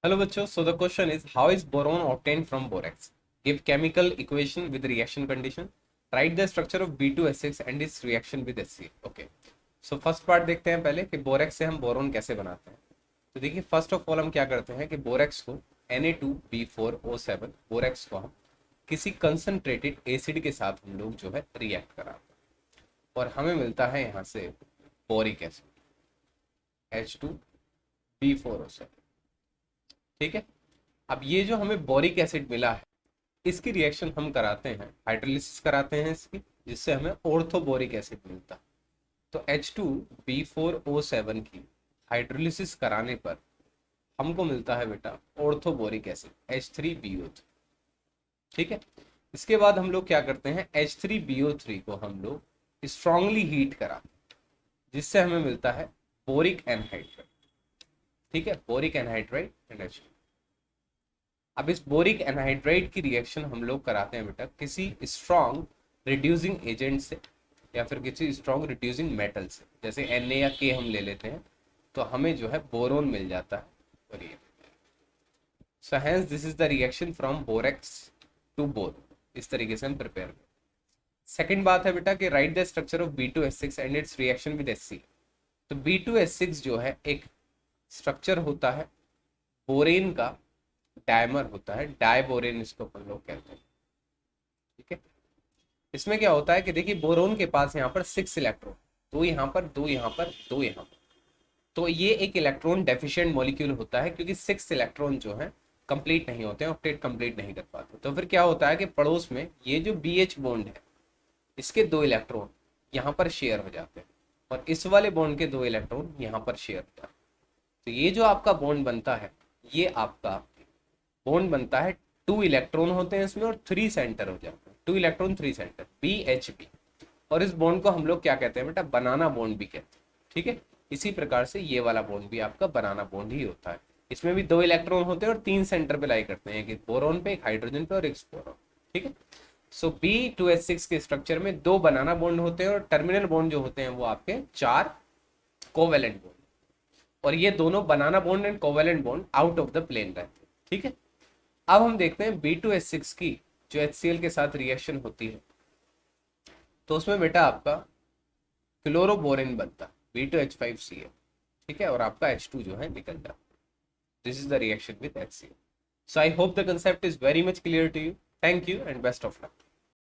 Hello बच्चों, so the question is how is boron obtained from borax? Give chemical equation with reaction condition. Write the structure of B2S6 and its reaction with HCl. Okay. So first part देखते हैं पहले कि borax से हम boron कैसे बनाते हैं। तो देखिए फर्स्ट ऑफ ऑल हम क्या करते हैं कि बोरेक्स को Na2B4O7 बोरेक्स को हम किसी कंसंट्रेटेड एसिड के साथ हम लोग जो है रिएक्ट कराते हैं और हमें मिलता है यहाँ से बोरिक एसिड H2B4O7। ठीक है। अब ये जो हमें बोरिक एसिड मिला है इसकी रिएक्शन हम कराते हैं, हाइड्रोलिसिस कराते हैं इसकी, जिससे हमें ऑर्थोबोरिक एसिड मिलता है। तो H2B4O7 की हाइड्रोलिसिस कराने पर हमको मिलता है बेटा ऑर्थोबोरिक एसिड H3BO3। ठीक है। इसके बाद हम लोग क्या करते हैं, H3BO3 को हम लोग स्ट्रांगली हीट कराते हैं, जिससे हमें मिलता है बोरिक एनहाइड्राइड। ठीक है, बोरिक एनहाइड्राइड एंड H2। अब इस बोरिक एनहाइड्राइड की रिएक्शन हम लोग कराते हैं बेटा किसी स्ट्रॉन्ग रिड्यूसिंग एजेंट से या फिर किसी स्ट्रॉन्ग रिड्यूसिंग मेटल से, जैसे Na या K हम ले लेते हैं तो हमें जो है बोरोन मिल जाता है। और ये so hence this is the reaction from borax to boron. इस तरीके से हम प्रिपेयर करें। सेकेंड बात है बेटा कि right the structure of B2S6 and it's reaction with HCl। तो B2S6 जो है एक स्ट्रक्चर होता है बोरेन का, डायमर होता है, डायबोरेन इसको अपन लोग कहते हैं। ठीक है। इसमें क्या होता है कि देखिए बोरोन के पास यहाँ पर 6 इलेक्ट्रॉन, दो यहाँ पर, दो यहाँ पर, दो यहाँ पर। तो ये एक इलेक्ट्रॉन डेफिशिएंट मॉलिक्यूल होता है क्योंकि 6 इलेक्ट्रॉन जो है कंप्लीट नहीं होते हैं, ऑक्टेट कंप्लीट नहीं कर पाते। तो फिर क्या होता है कि पड़ोस में ये जो BH बॉन्ड है इसके 2 इलेक्ट्रॉन यहाँ पर शेयर हो जाते हैं और इस वाले बॉन्ड के 2 इलेक्ट्रॉन यहाँ पर शेयर हो जाते हैं। तो ये जो आपका बॉन्ड बनता है, ये आपका बॉन्ड बनता है, 2 इलेक्ट्रॉन होते हैं इसमें और 3 सेंटर हो जाते हैं, 2 इलेक्ट्रॉन 3 सेंटर, BHP। और इस बॉन्ड को हम लोग क्या कहते हैं बेटा, बनाना बॉन्ड भी कहते हैं। ठीक है। इसी प्रकार से ये वाला बॉन्ड भी आपका बनाना बॉन्ड ही होता है। इसमें भी 2 इलेक्ट्रॉन होते हैं और 3 सेंटर पे लाई करते हैं, एक बोरोन पे, एक हाइड्रोजन पे और एक बोरोन। ठीक है। सो B2S6 के स्ट्रक्चर में 2 बनाना बॉन्ड होते हैं और टर्मिनल बॉन्ड जो होते हैं वो आपके 4 कोवेलेंट बॉन्ड। और ये दोनों बनाना bond and covalent bond out of the plane रहते हैं। ठीक है। अब हम देखते हैं B2S6 की जो HCl के साथ रिएक्शन होती है तो उसमें बेटा आपका क्लोरोबोरेन बनता है B2H5Cl। ठीक है। और आपका H2 जो है निकल जाता है। This is the reaction with HCl। So I hope the concept is very much clear to you. Thank you and best of luck.